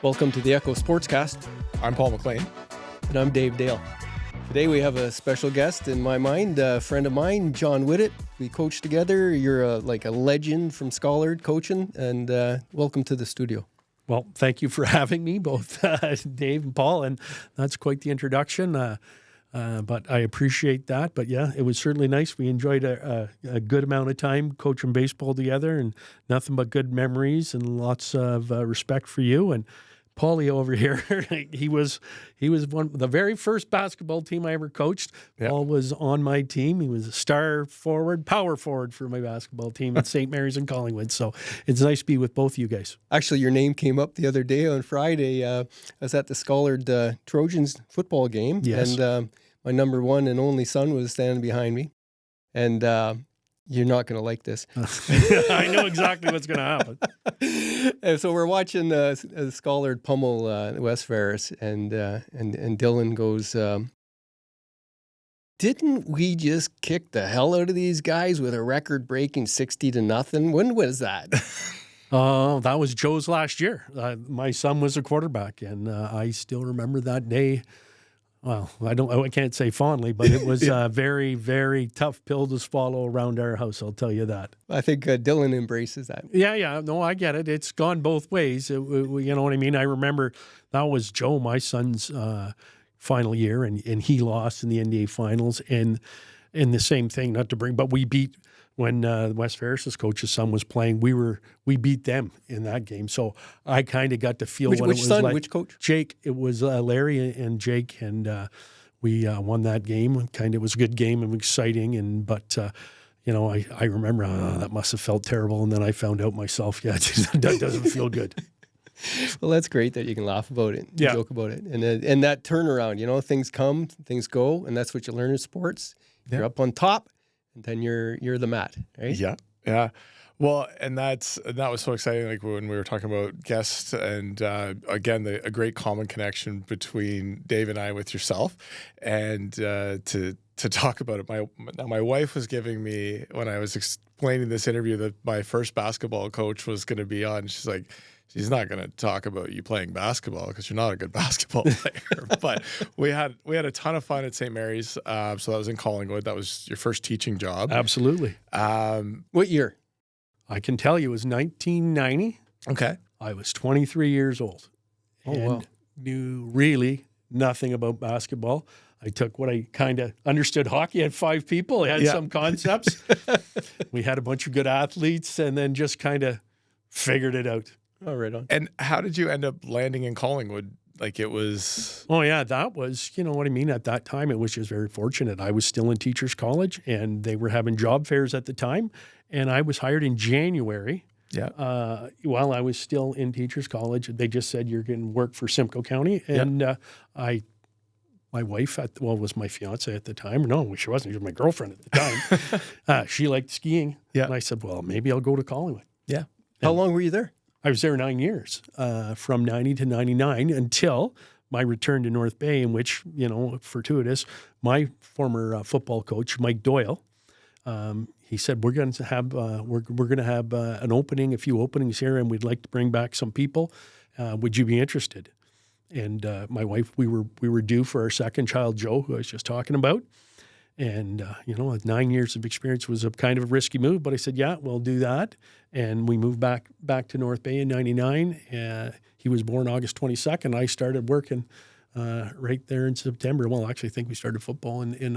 Welcome to the Echo Sportscast. I'm Paul McLean. And I'm Dave Dale. Today we have a special guest in my mind, a friend of mine, John Whittet. We coach together. You're like a legend from Scollard coaching, and welcome to the studio. Well, thank you for having me, both Dave and Paul, and that's quite the introduction. But I appreciate that. But yeah, it was certainly nice. We enjoyed a good amount of time coaching baseball together, and nothing but good memories and lots of respect for you. And Paulie over here, he was the very first basketball team I ever coached. Yep. Paul was on my team. He was a power forward for my basketball team at St. Mary's in Collingwood. So it's nice to be with both of you guys. Actually, your name came up the other day on Friday. I was at the Scollard Trojans football game. Yes. And my number one and only son was standing behind me. And you're not going to like this. I know exactly what's going to happen. And so we're watching Scollard pummel West Ferris, and Dylan goes, didn't we just kick the hell out of these guys with a record-breaking 60-0? When was that? That was Joe's last year. My son was a quarterback, and I still remember that day. Well, I can't say fondly, but it was a very, very tough pill to swallow around our house, I'll tell you that. I think Dylan embraces that. Yeah. No, I get it. It's gone both ways. You know what I mean? I remember that was Joe, my son's final year, and he lost in the NBA Finals. And the same thing, but we beat, when West Ferris's coach's son was playing, we beat them in that game. So I kind of got to feel what it was son, like. Which coach? Jake. It was Larry and Jake, and we won that game. It was a good game and exciting. But I remember that must have felt terrible. And then I found out myself, that doesn't feel good. Well, that's great that you can laugh about it, joke about it, and that turnaround. Things come, things go, and that's what you learn in sports. Yeah. You're up on top. And then you're the mat, right? Yeah. Well, and that was so exciting. Like when we were talking about guests, and again, a great common connection between Dave and I with yourself, and to talk about it. My wife was giving me, when I was explaining this interview, that my first basketball coach was going to be on. She's like, she's not going to talk about you playing basketball because you're not a good basketball player. But we had a ton of fun at St. Mary's. So that was in Collingwood. That was your first teaching job. Absolutely. What year? I can tell you it was 1990. Okay. I was 23 years old. And knew really nothing about basketball. I took what I kind of understood. Hockey had 5 people. It had some concepts. We had a bunch of good athletes, and then just kind of figured it out. Oh, right on. And how did you end up landing in Collingwood? Like it was... Oh, yeah, that was, you know what I mean? At that time, it was just very fortunate. I was still in Teachers College, and they were having job fairs at the time, and I was hired in January. Yeah. While I was still in Teachers College, they just said, you're going to work for Simcoe County. And my wife, was my fiance at the time. No, she wasn't. She was my girlfriend at the time. She liked skiing. Yeah. And I said, well, maybe I'll go to Collingwood. Yeah. How long were you there? I was there 9 years, from 90 to 99, until my return to North Bay, in which, fortuitous, my former football coach, Mike Doyle, he said, we're going to have an opening, a few openings here, and we'd like to bring back some people. Would you be interested? And my wife, we were due for our second child, Joe, who I was just talking about. And, 9 years of experience was a kind of a risky move, but I said, yeah, we'll do that. And we moved back to North Bay in 99. He was born August 22nd. I started working right there in September. Well, actually, I think we started football in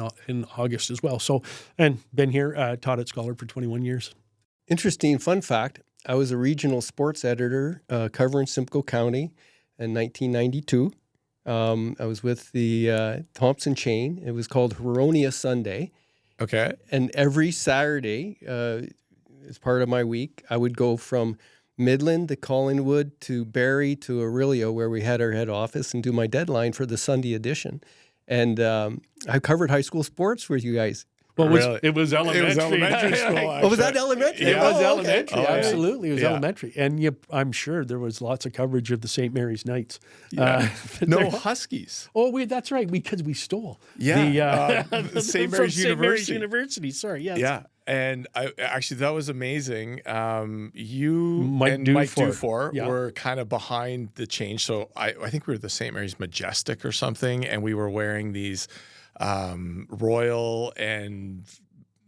August as well. So, and been here, taught at Scollard for 21 years. Interesting fun fact. I was a regional sports editor covering Simcoe County in 1992. I was with the Thompson chain. It was called Huronia Sunday. Okay. And every Saturday, as part of my week, I would go from Midland to Collingwood to Barrie to Aurelio, where we had our head office, and do my deadline for the Sunday edition. And I covered high school sports with you guys. Well, really? It was elementary. It was elementary school. Oh, was that elementary? It was okay. elementary. Okay. Absolutely. It was elementary. And I'm sure there was lots of coverage of the St. Mary's Knights. Yeah. No Huskies. Oh, that's right. Because we stole. Yeah. The St. Mary's St. Mary's University. University. Sorry. Yes. Yeah. And actually, that was amazing. You Mike and Mike Dufour. Dufour were kind of behind the change. So I think we were the St. Mary's Majestic or something, and we were wearing these royal and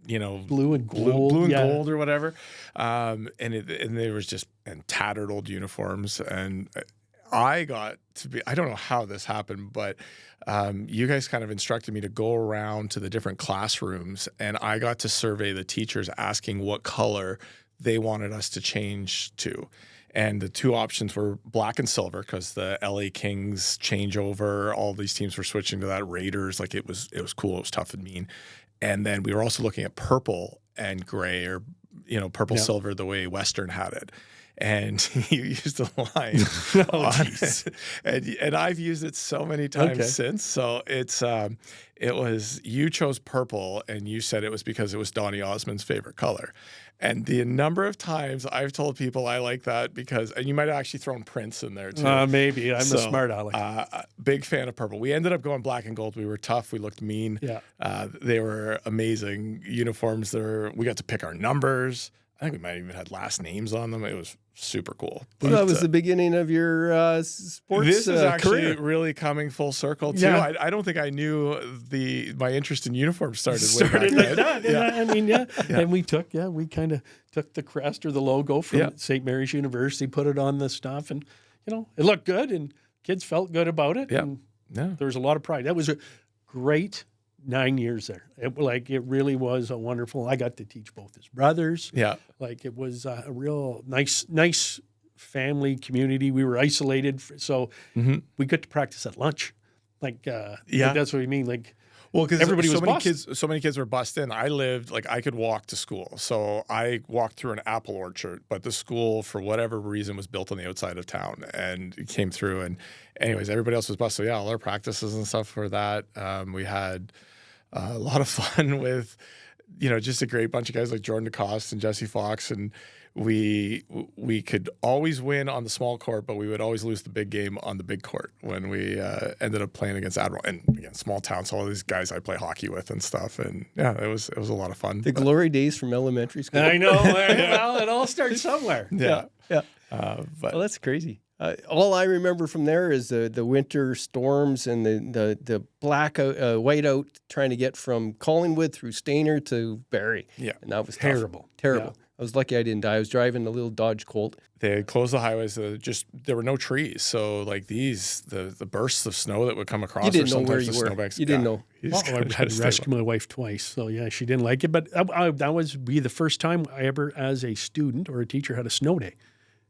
Blue and gold or whatever. And they was just tattered old uniforms. And I got to be, I don't know how this happened, but you guys kind of instructed me to go around to the different classrooms, and I got to survey the teachers asking what color they wanted us to change to. And the two options were black and silver, because the LA Kings changeover, all these teams were switching to that. Raiders, like it was cool, it was tough and mean. And then we were also looking at purple and gray, or purple silver, the way Western had it. And you used a line on it. And I've used it so many times since. So it was, you chose purple, and you said it was because it was Donny Osmond's favorite color. And the number of times I've told people I like that because, and you might have actually thrown Prince in there too. Maybe. I'm a smart aleck. Big fan of purple. We ended up going black and gold. We were tough. We looked mean. Yeah. They were amazing uniforms. We got to pick our numbers. I think we might have even had last names on them. It was super cool. Well, that was the beginning of your sports This is actually career. Really coming full circle too. Yeah. I don't think I knew my interest in uniforms started Started way like back then. that. Yeah. I mean, And we kind of took the crest or the logo from St. Mary's University, put it on the stuff, and it looked good, and kids felt good about it. Yeah. And Yeah. there was a lot of pride. That was a great 9 years there. It really was a wonderful. I got to teach both his brothers. Yeah. Like it was a real nice family community. We were isolated, so we got to practice at lunch. Like that's what I mean. Like, Well, because everybody was so many kids were bussed in. I lived, like, I could walk to school. So I walked through an apple orchard, but the school, for whatever reason, was built on the outside of town, and it came through. And anyways, everybody else was bussed. So yeah, all our practices and stuff were that. We had a lot of fun with, just a great bunch of guys like Jordan DeCoste and Jesse Fox. And we could always win on the small court, but we would always lose the big game on the big court when we ended up playing against Admiral. And again, small town, so all these guys I play hockey with and stuff. And yeah, it was a lot of fun. The glory days from elementary school. I know. Well, it all starts somewhere. Yeah. Well, that's crazy. All I remember from there is the winter storms and the blackout, whiteout, trying to get from Collingwood through Stayner to Barrie. Yeah. And that was Terrible. Terrible. Yeah. I was lucky I didn't die. I was driving a little Dodge Colt. They had closed the highways. There were no trees, so like the bursts of snow that would come across. You didn't know where sometimes you the were. snowbanks. You didn't know. You Well, just I kinda had to stay rescue my wife twice, so yeah, she didn't like it. But that was the first time I ever, as a student or a teacher, had a snow day,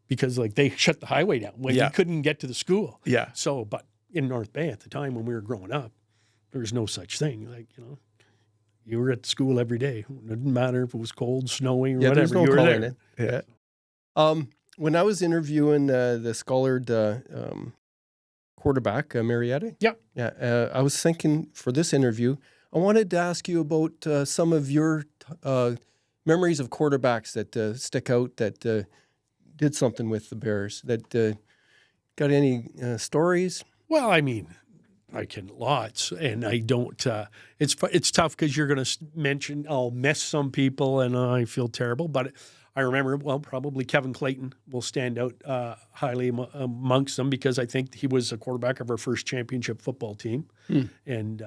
because like they shut the highway down when you couldn't get to the school. Yeah. So, but in North Bay at the time when we were growing up, there was no such thing. Like you were at school every day. It didn't matter if it was cold, snowing, or whatever. There's no you were color there. in it. Yeah. When I was interviewing the Scollard quarterback, Marietta. Yeah. I was thinking for this interview, I wanted to ask you about some of your memories of quarterbacks that stick out, that did something with the Bears. That got any stories? Well, I mean, I can lots, and I don't. It's tough because you're going to mention I'll miss some people, and I feel terrible. But I remember, probably Kevin Clayton will stand out highly amongst them, because I think he was a quarterback of our first championship football team. And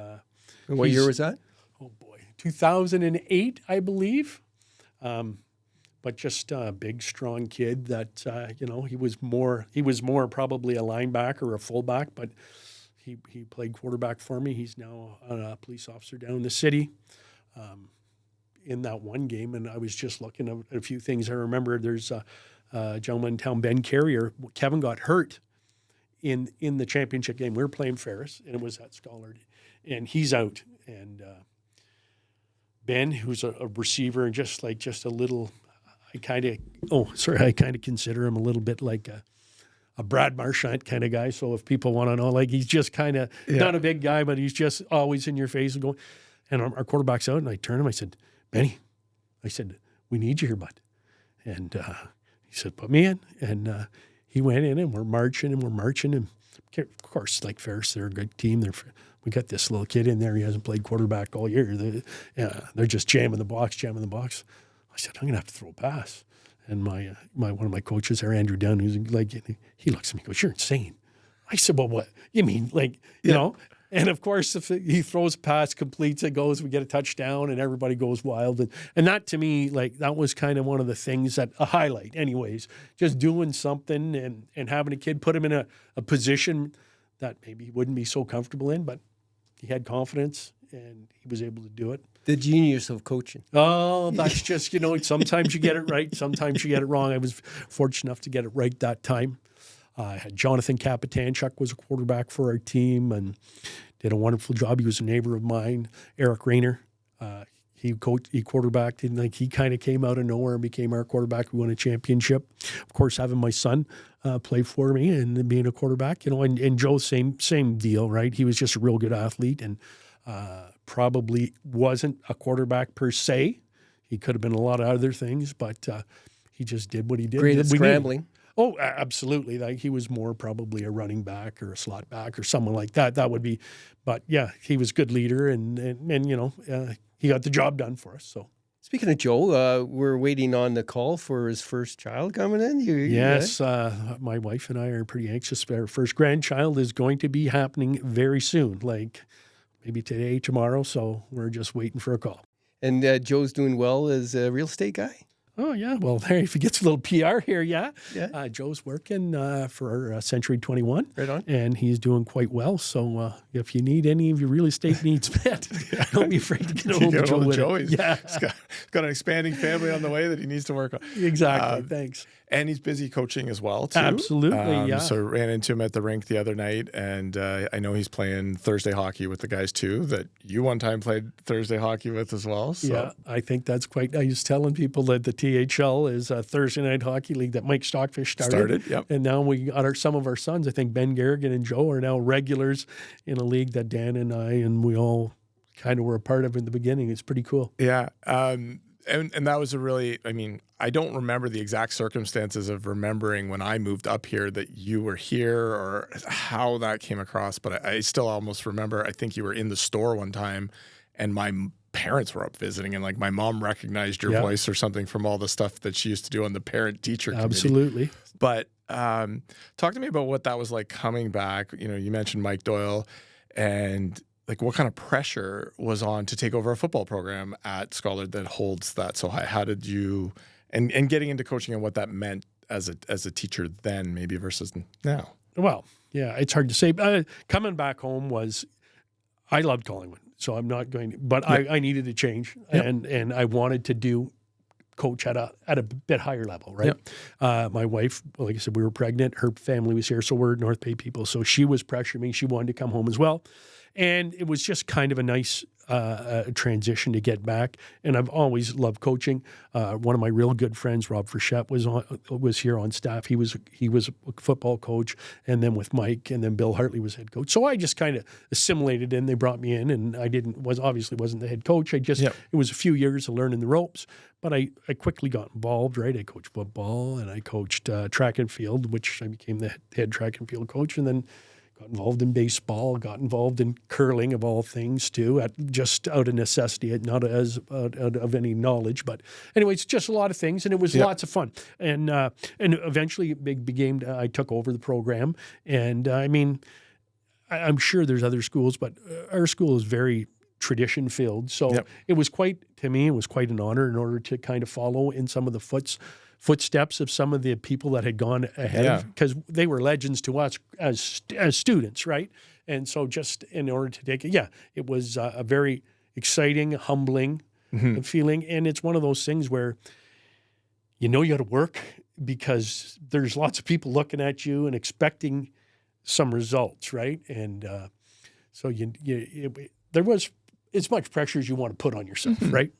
What year was that? Oh boy, 2008, I believe. But just a big, strong kid that he was more probably a linebacker or a fullback, but he played quarterback for me. He's now a police officer down in the city. In that one game, and I was just looking at a few things. I remember there's a gentleman in town, Ben Carrier. Kevin got hurt in the championship game. We were playing Ferris, and it was at Scollard, and he's out. And Ben, who's a receiver, and just a little, I kind of consider him a little bit like a Brad Marchand kind of guy. So if people want to know, like, he's just kind of not a big guy, but he's just always in your face and going. And our quarterback's out, and I turned him. I said, Benny, I said, we need you here, bud. And he said, put me in. And he went in, and we're marching. And of course, like Ferris, they're a good team. we got this little kid in there. He hasn't played quarterback all year. They're just jamming the box. I said, I'm going to have to throw a pass. And my one of my coaches there, Andrew Dunn, who's like, he looks at me and goes, you're insane. I said, well, what? You mean, like, you know? And of course, if he throws a pass, completes it, goes, we get a touchdown, and everybody goes wild. And that, to me, like, that was kind of one of the things that, a highlight anyways, just doing something and having a kid, put him in a position that maybe he wouldn't be so comfortable in, but he had confidence and he was able to do it. The genius of coaching. Oh, that's just, sometimes you get it right, sometimes you get it wrong. I was fortunate enough to get it right that time. I had Jonathan Kapitanchuk was a quarterback for our team and did a wonderful job. He was a neighbor of mine. Eric Rayner, he quarterbacked, and like he kind of came out of nowhere and became our quarterback. We won a championship. Of course, having my son play for me and being a quarterback, and Joe, same deal, right? He was just a real good athlete and probably wasn't a quarterback per se. He could have been a lot of other things, but he just did what he did. Great at scrambling. Oh, absolutely. Like he was more probably a running back or a slot back or someone like that. That would be, but yeah, he was a good leader and he got the job done for us. So speaking of Joe, we're waiting on the call for his first child coming in. Yes, my wife and I are pretty anxious. Our first grandchild is going to be happening very soon, like maybe today, tomorrow. So we're just waiting for a call. And Joe's doing well as a real estate guy? Oh, yeah. Well, there, if he gets a little PR here, yeah. Yeah. Joe's working for Century 21. Right on. And he's doing quite well. So if you need any of your real estate needs met, don't be afraid to get a hold of Joe. He's got an expanding family on the way that he needs to work on. Exactly. Thanks. And he's busy coaching as well, too. Absolutely, yeah. So ran into him at the rink the other night, and I know he's playing Thursday hockey with the guys, too, that you one time played Thursday hockey with as well. So. Yeah, I think that's quite nice. I was telling people that the THL is a Thursday night hockey league that Mike Stockfish started. Yep. And now we got some of our sons, I think Ben Garrigan and Joe, are now regulars in a league that Dan and I and we all kind of were a part of in the beginning. It's pretty cool. Yeah. And that was I don't remember the exact circumstances of remembering when I moved up here that you were here or how that came across, but I still almost remember, I think you were in the store one time and my parents were up visiting and like my mom recognized your voice or something from all the stuff that she used to do on the parent-teacher committee. Absolutely. But talk to me about what that was like coming back. You mentioned Mike Doyle and like what kind of pressure was on to take over a football program at Scollard that holds that so high? How did you, and getting into coaching and what that meant as a teacher then maybe versus now? Well, yeah, it's hard to say. Coming back home I loved Collingwood, so I'm not going to, but I needed to change and I wanted to coach at a bit higher level, right? My wife, like I said, we were pregnant. Her family was here, so we're North Bay people. So she was pressuring me. She wanted to come home as well. And it was just kind of a nice transition to get back. And I've always loved coaching. One of my real good friends, Rob Frechette, was here on staff. He was a football coach, and then with Mike, and then Bill Hartley was head coach. So I just kind of assimilated in. They brought me in, and I wasn't the head coach. It was a few years of learning the ropes. But I quickly got involved, right? I coached football, and I coached track and field, which I became the head track and field coach, and then got involved in baseball, got involved in curling of all things too, just out of necessity, not as out of any knowledge. But anyways, just a lot of things, and it was lots of fun. And eventually it became, I took over the program. And I'm sure there's other schools, but our school is very tradition filled. So it was quite an honor in order to kind of follow in some of the footsteps of some of the people that had gone ahead, because they were legends to us as students, right? And so just in order to take it, it was a very exciting, humbling feeling. And it's one of those things where you got to work because there's lots of people looking at you and expecting some results, right? And so there was as much pressure as you want to put on yourself, right?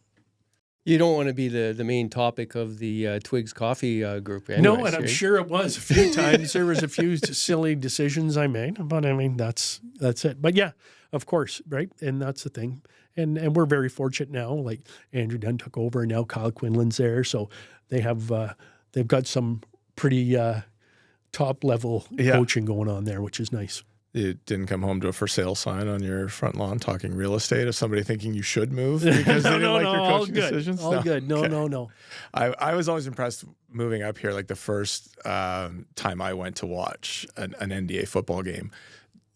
You don't want to be the main topic of the Twigs Coffee group. Anyways, no, and I'm sure it was a few times. There was a few silly decisions I made, but that's it. But yeah, of course, right? And that's the thing. And we're very fortunate now. Like Andrew Dunn took over, and now Kyle Quinlan's there, so they have they've got some pretty top level coaching going on there, which is nice. You didn't come home to a for sale sign on your front lawn talking real estate of somebody thinking you should move because they didn't like your coaching decisions? All good. No. I was always impressed moving up here, like the first time I went to watch an NDA football game.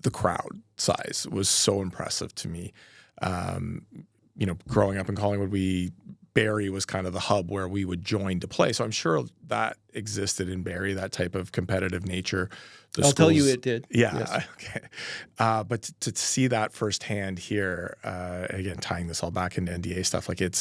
The crowd size was so impressive to me. Growing up in Collingwood, Barrie was kind of the hub where we would join to play. So I'm sure that existed in Barrie, that type of competitive nature. I'll tell you it did. Yeah. Yes. Okay. But to see that firsthand here, again, tying this all back into NDA stuff, like it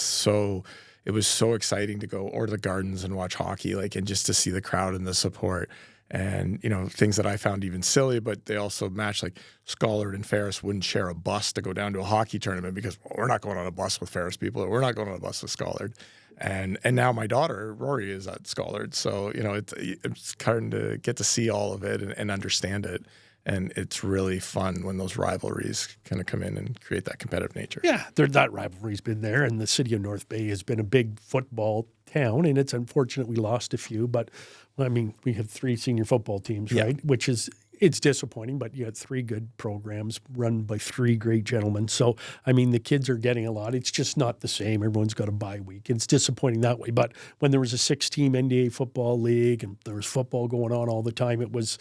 was so exciting to go or to the Gardens and watch hockey, like, and just to see the crowd and the support. And, things that I found even silly, but they also match, like Scollard and Ferris wouldn't share a bus to go down to a hockey tournament because we're not going on a bus with Ferris people, or we're not going on a bus with Scollard. And now my daughter, Rory, is at Scollard. So, it's kind of get to see all of it and understand it. And it's really fun when those rivalries kind of come in and create that competitive nature. Yeah, that rivalry's been there, and the city of North Bay has been a big football town, and it's unfortunate we lost a few, but I mean, we have 3 senior football teams, right? Which it's disappointing, but you had 3 good programs run by 3 great gentlemen. So, I mean, the kids are getting a lot. It's just not the same. Everyone's got a bye week. It's disappointing that way. But when there was a 6-team NDA football league and there was football going on all the time, it was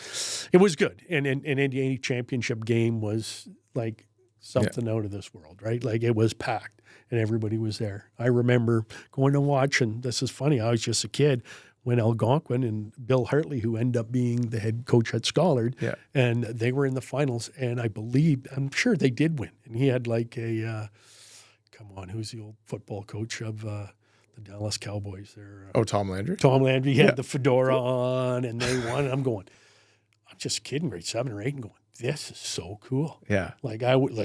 good. And an NDA championship game was like something out of this world, right? Like it was packed and everybody was there. I remember going to watch, and this is funny, I was just a kid, when Algonquin and Bill Hartley, who ended up being the head coach at Scollard, and they were in the finals, and I'm sure they did win. And he had like who's the old football coach of the Dallas Cowboys there? Tom Landry? Tom Landry. He had the fedora on, and they won. And I'm just kidding, grade 7 or 8, and going, this is so cool. Yeah.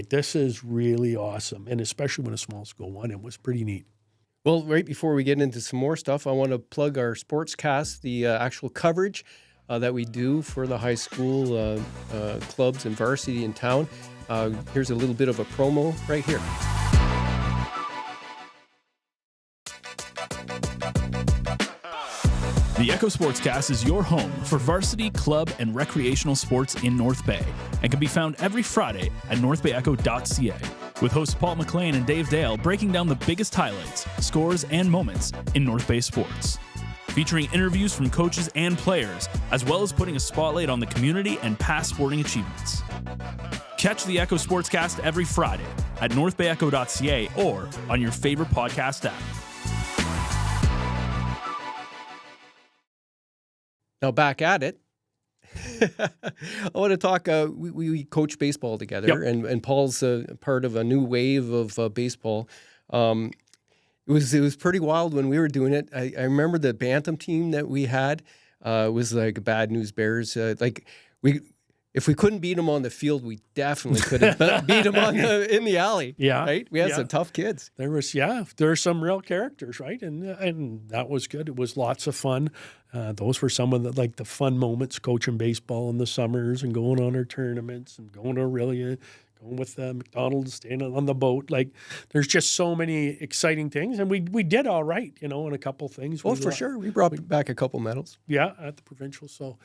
This is really awesome. And especially when a small school won, it was pretty neat. Well, right before we get into some more stuff, I want to plug our Sportscast, the actual coverage that we do for the high school clubs and varsity in town. Here's a little bit of a promo right here. The Echo Sportscast is your home for varsity, club, and recreational sports in North Bay and can be found every Friday at northbayecho.ca. With hosts Paul McLean and Dave Dale breaking down the biggest highlights, scores, and moments in North Bay sports. Featuring interviews from coaches and players, as well as putting a spotlight on the community and past sporting achievements. Catch the Echo Sportscast every Friday at northbayecho.ca or on your favorite podcast app. Now back at it. I want to talk. We coach baseball together, and Paul's part of a new wave of baseball. It was pretty wild when we were doing it. I remember the bantam team that we had was like Bad News Bears. If we couldn't beat them on the field, we definitely could have beat them in the alley. Yeah, right. We had some tough kids. There were some real characters, right? And that was good. It was lots of fun. Those were some of the fun moments coaching baseball in the summers and going on our tournaments and going to Aurelia, going with McDonald's, staying on the boat. Like, there's just so many exciting things, and we did all right, in a couple things. For sure, we brought back a couple medals. Yeah, at the provincial. So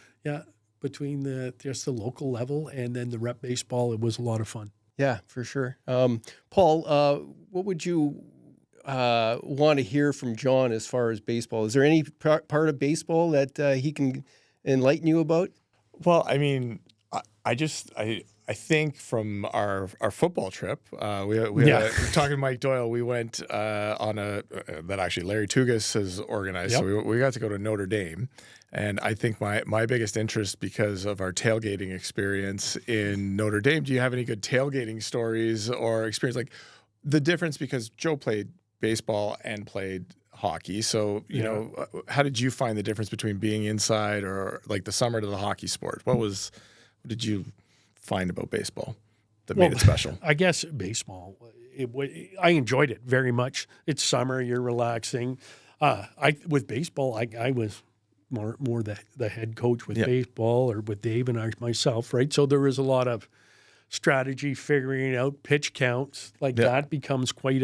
between the local level and then the rep baseball, it was a lot of fun. Yeah, for sure. Paul, what would you want to hear from John as far as baseball? Is there any part of baseball that he can enlighten you about? Well, I mean, I think from our football trip, we had talking to Mike Doyle, we went on that actually Larry Tugas has organized. Yep. So we got to go to Notre Dame. And I think my biggest interest, because of our tailgating experience in Notre Dame, do you have any good tailgating stories or experience? Like the difference, because Joe played baseball and played hockey. So, you know, how did you find the difference between being inside or like the summer to the hockey sport? What did you find about baseball that made it special? I guess baseball, I enjoyed it very much. It's summer, you're relaxing. With baseball, I was more the head coach with baseball, or with Dave and myself, right? So there was a lot of strategy, figuring out pitch counts, that becomes quite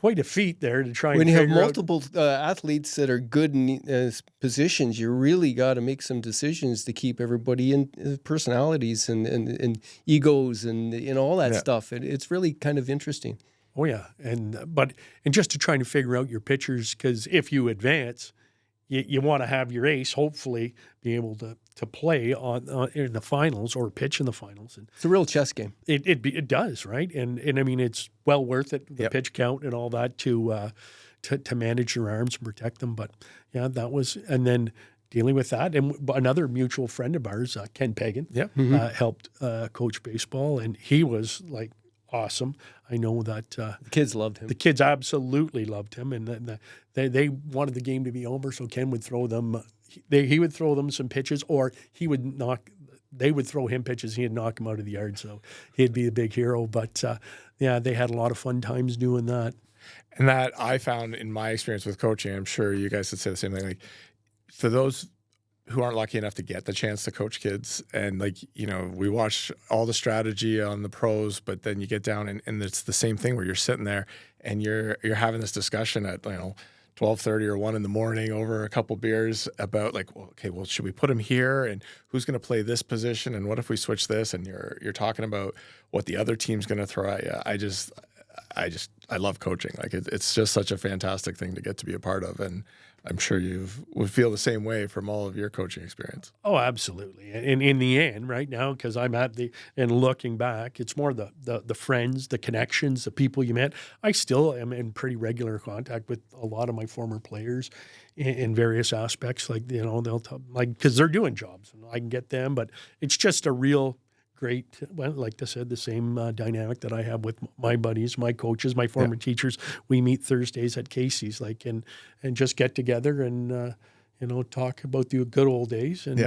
quite a feat there to try When and you have figure out. multiple athletes that are good in positions, you really got to make some decisions to keep everybody in personalities and egos and all that stuff. It's really kind of interesting. Oh yeah, and just to try to figure out your pitchers, because if you advance, you want to have your ace hopefully be able to play on in the finals or pitch in the finals. And It's a real chess game. it does, right? And I mean it's well worth it, the pitch count and all that to manage your arms and protect them. But yeah, that was, and then dealing with that, and another mutual friend of ours, Ken Pagan, helped coach baseball, and he was like awesome. I know that The kids loved him. the kids absolutely loved him, and they wanted the game to be over. So Ken would throw them. He would throw them some pitches, or they would throw him pitches. He'd knock them out of the yard. So he'd be a big hero. But yeah, they had a lot of fun times doing that. And that I found in my experience with coaching, I'm sure you guys would say the same thing. Like for those who aren't lucky enough to get the chance to coach kids, and we watch all the strategy on the pros, but then you get down and it's the same thing where you're sitting there and you're having this discussion at 12:30 or 1 in the morning over a couple beers about should we put him here, and who's going to play this position, and what if we switch this, and you're talking about what the other team's going to throw at you. I love coaching. Like it's just such a fantastic thing to get to be a part of, and I'm sure you would feel the same way from all of your coaching experience. Oh, absolutely. And in the end, right now, because I'm and looking back, it's more the friends, the connections, the people you met. I still am in pretty regular contact with a lot of my former players in various aspects. They'll because they're doing jobs and I can get them, but it's just a real great, well, like I said, the same dynamic that I have with my buddies, my coaches, my former teachers. We meet Thursdays at Casey's, and just get together and talk about the good old days, and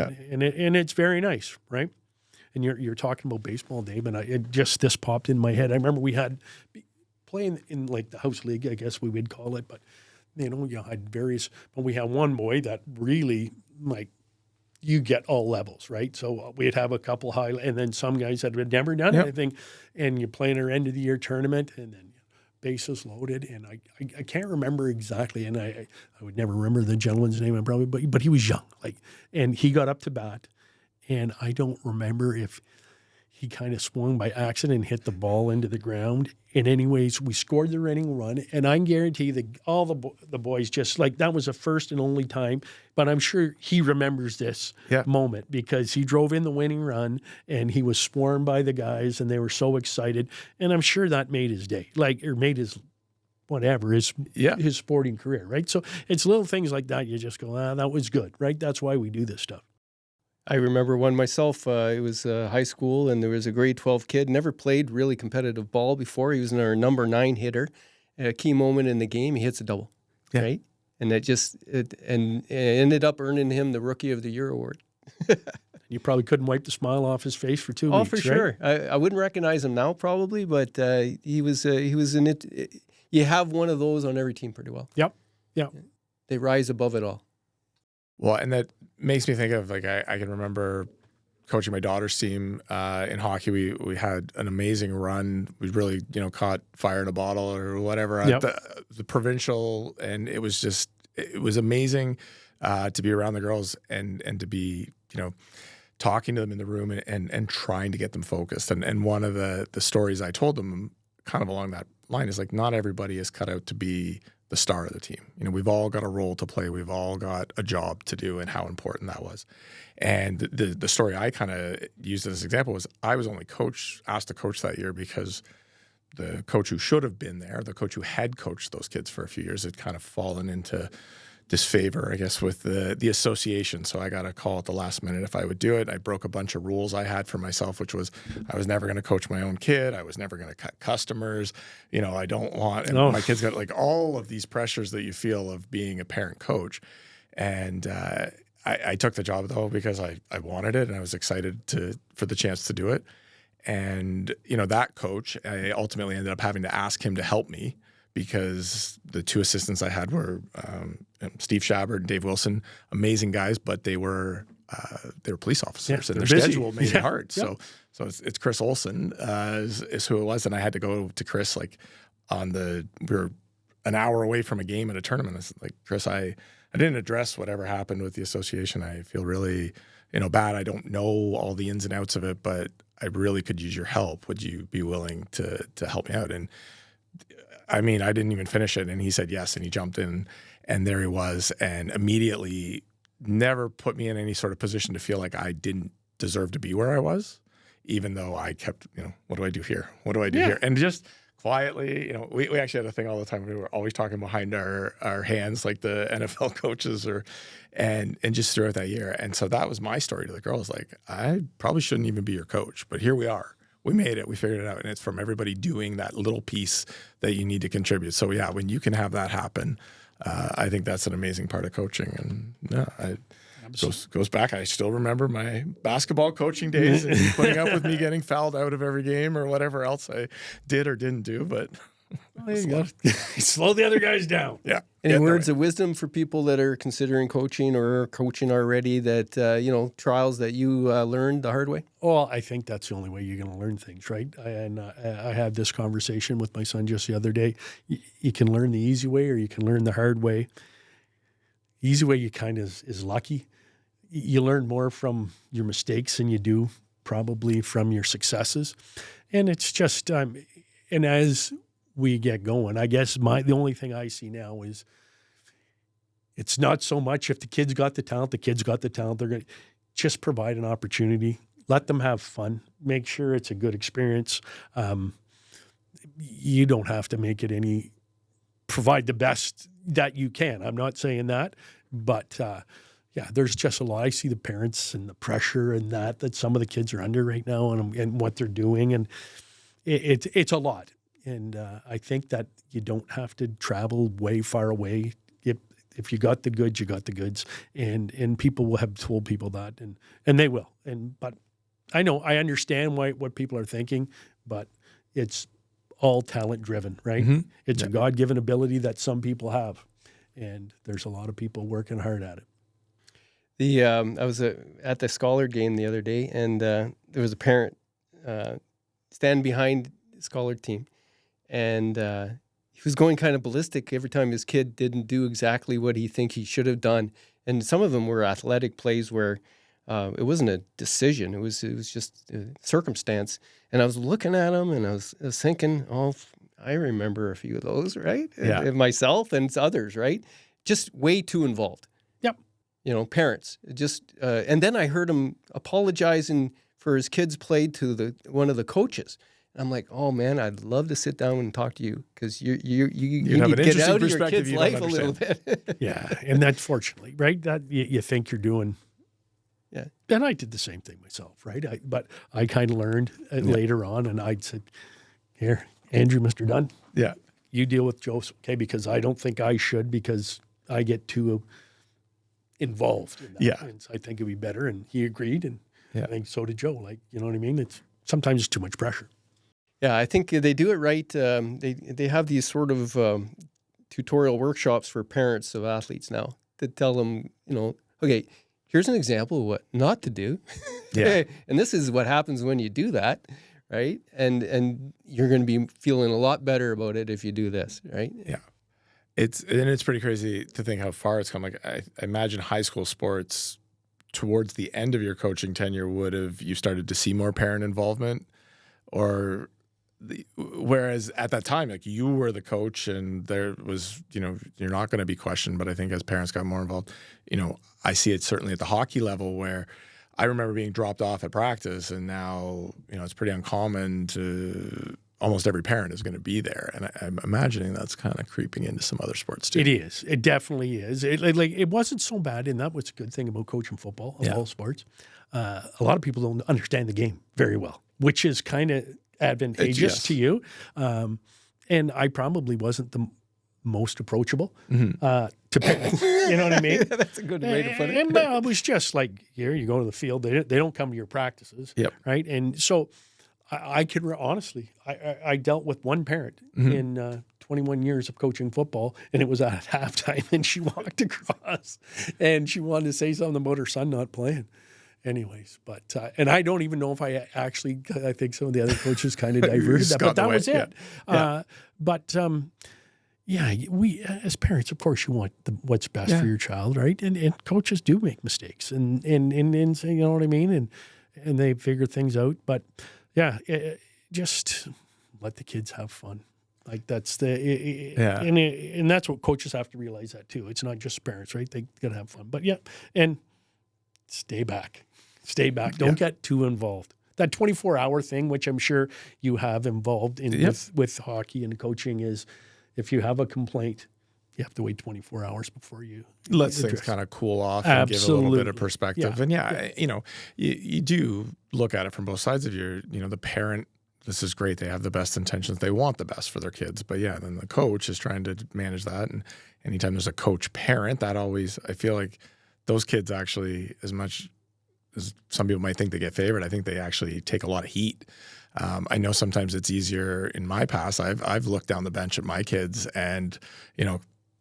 it's very nice, right? And you're talking about baseball, Dave, and this popped in my head. I remember we had playing in the house league, I guess we would call it, but you had various. But we had one boy that really you get all levels, right? So we'd have a couple high, and then some guys that had never done anything, and you play in our end of the year tournament, and then bases loaded, and I can't remember exactly, and I would never remember the gentleman's name, but he was young, and he got up to bat, and I don't remember if he kind of swung by accident and hit the ball into the ground. And anyways, we scored the winning run, and I guarantee that all the boys just that was the first and only time. But I'm sure he remembers this moment because he drove in the winning run, and he was swarmed by the guys, and they were so excited. And I'm sure that made his day, or made his his sporting career, right? So it's little things like that. You just go, that was good, right? That's why we do this stuff. I remember one myself. It was high school, and there was a grade 12 kid, never played really competitive ball before. He was our number 9 hitter. At a key moment in the game, he hits a double, right? And it ended up earning him the Rookie of the Year award. You probably couldn't wipe the smile off his face for 2 weeks. Oh, for sure. I wouldn't recognize him now, probably, but he was in it. You have one of those on every team pretty well. Yep. They rise above it all. Well, and that makes me think of I can remember coaching my daughter's team in hockey. We had an amazing run. We really caught fire in a bottle or whatever at the provincial, and it was amazing to be around the girls and to be talking to them in the room and trying to get them focused. And one of the stories I told them kind of along that line is not everybody is cut out to be the star of the team. We've all got a role to play. We've all got a job to do, and how important that was. And the story I kind of used as an example was I was only asked to coach that year because the coach who should have been there, the coach who had coached those kids for a few years, had kind of fallen into disfavor, I guess, with the association. So I got a call at the last minute if I would do it. I broke a bunch of rules I had for myself, which was I was never going to coach my own kid. I was never going to cut customers. I don't want, and my kids got all of these pressures that you feel of being a parent coach. And I took the job though because I wanted it and I was excited for the chance to do it. And, that coach, I ultimately ended up having to ask him to help me, because the 2 assistants I had were Steve Schabbard and Dave Wilson, amazing guys, but they were police officers, and their schedule made it hard. So it's Chris Olson is who it was, and I had to go to Chris we were an hour away from a game at a tournament. It's like, Chris, I didn't address whatever happened with the association. I feel really, bad. I don't know all the ins and outs of it, but I really could use your help. Would you be willing to help me out? And I mean, I didn't even finish it. And he said yes. And he jumped in, and there he was, and immediately never put me in any sort of position to feel like I didn't deserve to be where I was, even though I kept, what do I do here? What do I do here? And just quietly, we actually had a thing all the time. We were always talking behind our hands, like the NFL coaches, and just throughout that year. And so that was my story to the girls. Like, I probably shouldn't even be your coach, but here we are. We made it. We figured it out. And it's from everybody doing that little piece that you need to contribute. So yeah, when you can have that happen, I think that's an amazing part of coaching. And goes back. I still remember my basketball coaching days and putting up with me getting fouled out of every game or whatever else I did or didn't do. But there you go. Slow the other guys down. Yeah. Any words of wisdom for people that are considering coaching or are coaching already that, trials that you learned the hard way? Well, I think that's the only way you're going to learn things, right? I had this conversation with my son just the other day. You can learn the easy way or you can learn the hard way. Easy way you kind of is lucky. You learn more from your mistakes than you do probably from your successes. And it's just, and as we get going, I guess the only thing I see now is it's not so much if the kid's got the talent, they're going to just provide an opportunity, let them have fun, make sure it's a good experience. You don't have to make it provide the best that you can. I'm not saying that, but yeah, there's just a lot. I see the parents and the pressure and that some of the kids are under right now and what they're doing. And it's a lot. And I think that you don't have to travel way far away. If you got the goods, you got the goods. And people will have told people that, and they will. But I know, I understand what people are thinking, but it's all talent driven, right? Mm-hmm. It's a God-given ability that some people have. And there's a lot of people working hard at it. I was at the Scollard game the other day, and there was a parent standing behind the Scollard team, and he was going kind of ballistic every time his kid didn't do exactly what he think he should have done. And some of them were athletic plays where it wasn't a decision; it was just a circumstance. And I was looking at him, and I was thinking, I remember a few of those, right? Yeah. And myself and others, right? Just way too involved. Parents just, and then I heard him apologizing for his kids played to one of the coaches. And I'm like, oh man, I'd love to sit down and talk to you because you need to get out of your kid's life a little bit. Yeah, and that's fortunately, right? That you think you're doing. Yeah, and I did the same thing myself, right? But I kind of learned later on, and I'd said, here, Andrew, Mr. Dunn, you deal with Joseph, okay? Because I don't think I should because I get too involved in that. Yeah. And so I think it'd be better. And he agreed. And I think so did Joe. Like, you know what I mean? It's sometimes too much pressure. Yeah, I think they do it right. They have these sort of tutorial workshops for parents of athletes now to tell them, okay, here's an example of what not to do. Yeah. And this is what happens when you do that, right? And you're going to be feeling a lot better about it if you do this, right? Yeah. It's pretty crazy to think how far it's come. Like I imagine high school sports towards the end of your coaching tenure you started to see more parent involvement, whereas at that time, like you were the coach and there was, you're not going to be questioned. But I think as parents got more involved, I see it certainly at the hockey level where I remember being dropped off at practice, and now it's pretty uncommon to. Almost every parent is going to be there. And I'm imagining that's kind of creeping into some other sports too. It is. It definitely is. It wasn't so bad, and that was a good thing about coaching football of all sports. A lot of people don't understand the game very well, which is kind of advantageous to you. And I probably wasn't the most approachable to parents. You know what I mean? That's a good way to put it. And it was just like, here, you go to the field. They don't come to your practices, right? And so I could honestly, I dealt with one parent in 21 years of coaching football, and it was at halftime, and she walked across, and she wanted to say something about her son not playing. Anyways, but and I don't even know if I think some of the other coaches kind of diverted that, but that was it. Yeah. But we as parents, of course, you want what's best for your child, right? And coaches do make mistakes, and you know what I mean, and they figure things out. But just let the kids have fun. Like that's and that's what coaches have to realize that too. It's not just parents, right? They gotta have fun. But and stay back. Don't get too involved. That 24-hour thing, which I'm sure you have involved in with hockey and coaching, is if you have a complaint, you have to wait 24 hours before you let things kind of cool off and give a little bit of perspective. And you do look at it from both sides of the parent. This is great. They have the best intentions. They want the best for their kids. But then the coach is trying to manage that. And anytime there's a coach parent, that always, I feel like those kids actually, as much as some people might think they get favored, I think they actually take a lot of heat. I know sometimes it's easier in my past. I've looked down the bench at my kids and,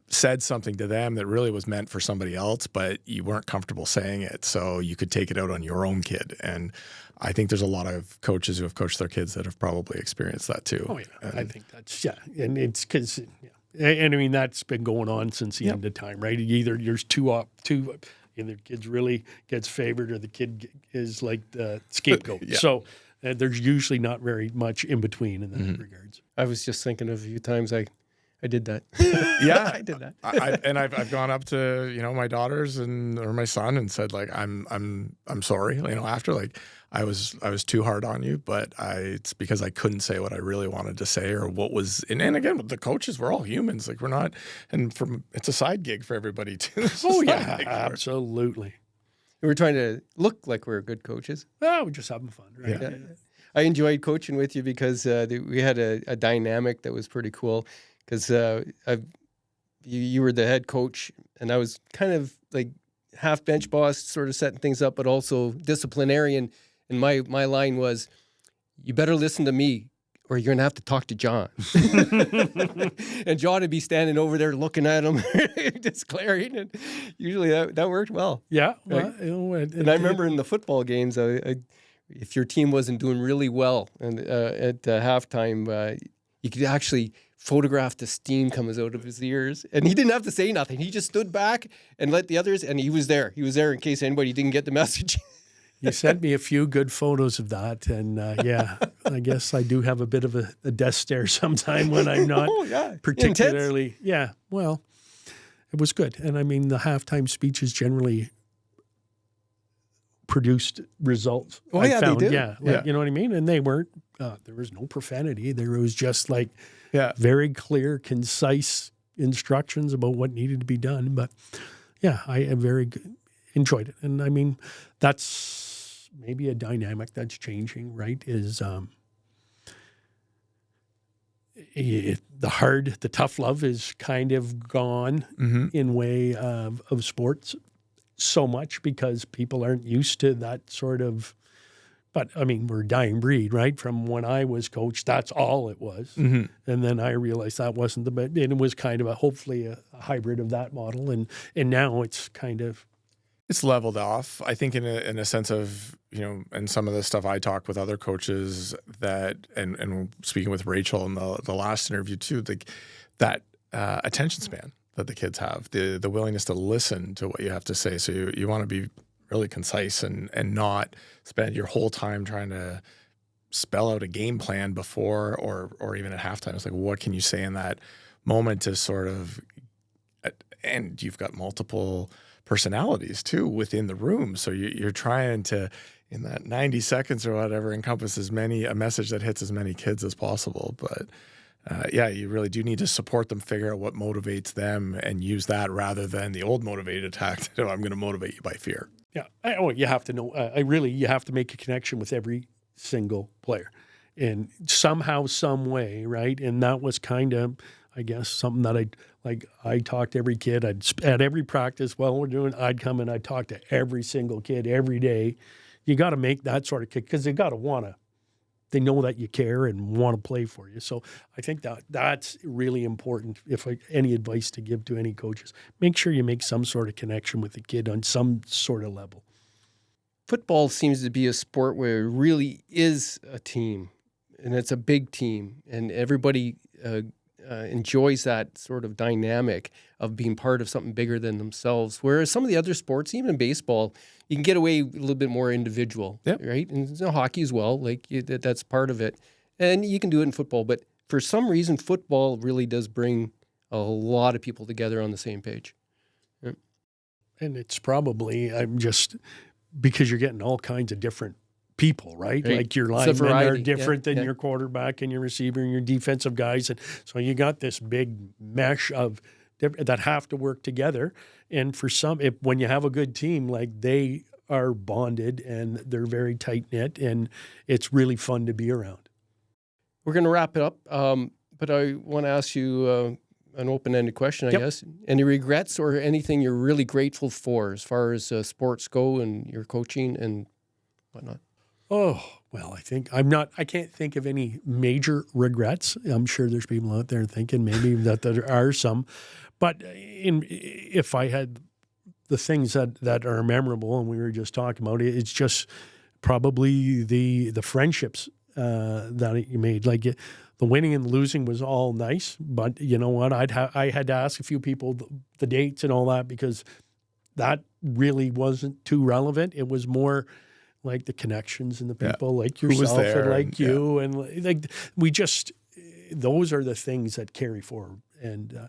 said something to them that really was meant for somebody else, but you weren't comfortable saying it. So you could take it out on your own kid. And I think there's a lot of coaches who have coached their kids that have probably experienced that too. Oh, yeah. And I think that's, and it's because, and I mean, that's been going on since the end of time, right? Either there's either the kid really gets favored or the kid is like the scapegoat. So there's usually not very much in between in that regards. I was just thinking of a few times I did that. I did that. I've gone up to my daughters or my son and said like I'm sorry. After like I was too hard on you, but it's because I couldn't say what I really wanted to say or what was. And again, the coaches, we're all humans. Like we're not. And it's a side gig for everybody too. Absolutely. We're trying to look like we're good coaches. Oh, we're just having fun, right? Yeah. I enjoyed coaching with you because we had a dynamic that was pretty cool. Because you were the head coach, and I was kind of like half bench boss, sort of setting things up, but also disciplinarian. And my line was, "You better listen to me, or you're gonna have to talk to John." And John would be standing over there looking at him, just glaring. And usually that worked well. Yeah. Right? And I remember in the football games, if your team wasn't doing really well, and at halftime, you could actually photograph the steam comes out of his ears. And he didn't have to say nothing. He just stood back and let the others, and he was there. He was there in case anybody didn't get the message. You sent me a few good photos of that. And I guess I do have a bit of a death stare sometime when I'm not particularly. Intense. Yeah, well, it was good. And I mean, the halftime speeches generally produced results. They do. Yeah, you know what I mean? And they weren't, there was no profanity. There was just like very clear, concise instructions about what needed to be done. But I very enjoyed it. And I mean, that's maybe a dynamic that's changing, right? Is the tough love is kind of gone in way of sports so much because people aren't used to that sort of. But, I mean, we're a dying breed, right? From when I was coached, that's all it was. And then I realized that wasn't and it was kind of hopefully a hybrid of that model. And now it's kind of. It's leveled off, I think, in a sense of, and some of the stuff I talked with other coaches that, and speaking with Rachel in the last interview too, that attention span that the kids have, the willingness to listen to what you have to say. So you want to be really concise and not spend your whole time trying to spell out a game plan before or even at halftime. It's like, what can you say in that moment to sort of, and you've got multiple personalities too within the room. So you're trying to, in that 90 seconds or whatever, encompass a message that hits as many kids as possible. But you really do need to support them, figure out what motivates them and use that rather than the old motivated tactic. I'm going to motivate you by fear. Yeah. You have to know, you have to make a connection with every single player and somehow, some way, right? And that was kind of, I guess, something that I talked to every kid. At every practice while we're doing, I'd come and I'd talk to every single kid every day. You got to make that sort of kick because they know that you care and want to play for you. So I think that's really important. If any advice to give to any coaches, make sure you make some sort of connection with the kid on some sort of level. Football seems to be a sport where it really is a team, and it's a big team, and everybody enjoys that sort of dynamic of being part of something bigger than themselves. Whereas some of the other sports, even in baseball, you can get away a little bit more individual, right? And hockey as well, like that's part of it. And you can do it in football, but for some reason, football really does bring a lot of people together on the same page. Yeah. And it's probably, because you're getting all kinds of different people, right? Like your linemen are different than your quarterback and your receiver and your defensive guys. And so you got this big mesh of that have to work together. And for some, when you have a good team, like they are bonded and they're very tight knit and it's really fun to be around. We're going to wrap it up. But I want to ask you an open-ended question, I guess. Any regrets or anything you're really grateful for as far as sports go and your coaching and whatnot? Oh, well, I can't think of any major regrets. I'm sure there's people out there thinking maybe that there are some. But if I had the things that are memorable, and we were just talking about it, it's just probably the friendships that you made. Like the winning and the losing was all nice, but you know what? I had to ask a few people the dates and all that because that really wasn't too relevant. It was more like the connections and the people like yourself and like you. And like those are the things that carry forward. And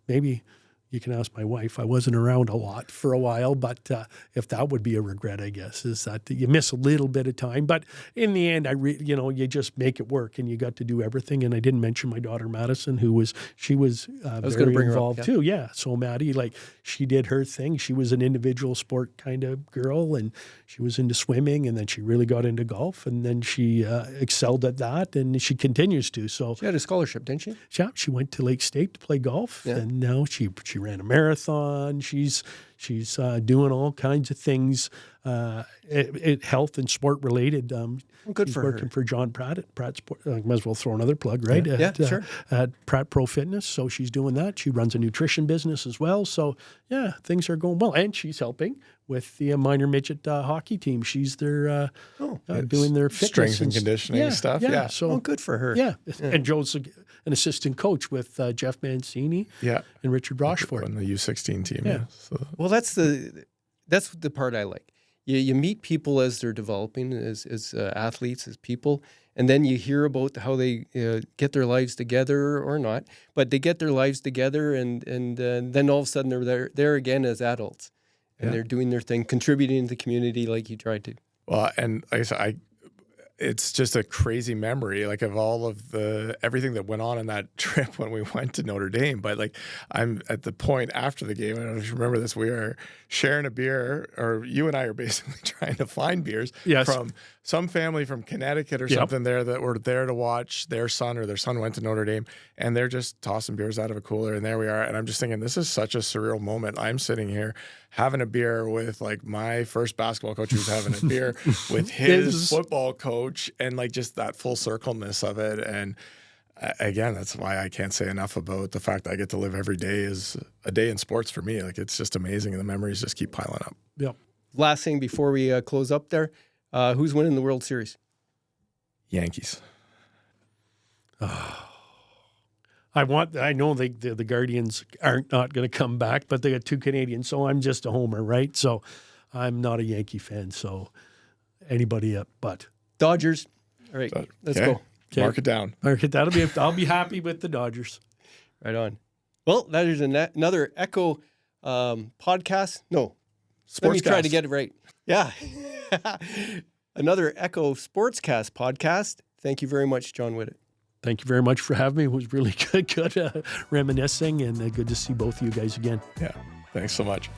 maybe you can ask my wife. I wasn't around a lot for a while, but if that would be a regret, I guess, is that you miss a little bit of time. But in the end, you just make it work, and you got to do everything. And I didn't mention my daughter Madison, who was very involved too. Yeah, so Maddie, like she did her thing. She was an individual sport kind of girl, and she was into swimming, and then she really got into golf, and then she excelled at that, and she continues to. So she had a scholarship, didn't she? Yeah, she went to Lake State to play golf, and now she ran a marathon. She's doing all kinds of things, health and sport related. Good for her. Working for John Pratt at Pratt Sport. I might as well throw another plug, right? Sure. At Pratt Pro Fitness. So she's doing that. She runs a nutrition business as well. So yeah, things are going well, and she's helping with the minor midget hockey team. She's doing their fitness strength and conditioning stuff. Yeah. So good for her. Yeah. And Joe's an assistant coach with Jeff Mancini. And Richard Rochefort on the U16 team. Yeah. So. Well, that's the part I like. You meet people as they're developing, as athletes, as people, and then you hear about how they get their lives together or not. But they get their lives together, and then all of a sudden they're there again as adults, and they're doing their thing, contributing to the community like you tried to. Well, and like I said, it's just a crazy memory, like of all of everything that went on in that trip when we went to Notre Dame. But like, I'm at the point after the game, I don't know if you remember this, we are sharing a beer, or you and I are basically trying to find beers from some family from Connecticut or something there that were there to watch their son, or their son went to Notre Dame, and they're just tossing beers out of a cooler, and there we are. And I'm just thinking, this is such a surreal moment. I'm sitting here having a beer with like my first basketball coach who's having a beer with his football coach, and like just that full circleness of it. And again, that's why I can't say enough about the fact that I get to live every day is a day in sports for me. Like, it's just amazing, and the memories just keep piling up. Yep. Last thing before we close up there, who's winning the World Series? Yankees. I know the Guardians aren't not going to come back, but they got two Canadians, so I'm just a homer, right? So I'm not a Yankee fan, so anybody up but Dodgers. All right, let's go. Okay. Mark it down. I'll be happy with the Dodgers. Right on. Well, that is another Echo podcast. No, Sportscast. Let me try to get it right. Yeah. Another Echo Sportscast podcast. Thank you very much, John Whittet. Thank you very much for having me. It was really good reminiscing, and good to see both of you guys again. Yeah. Thanks so much.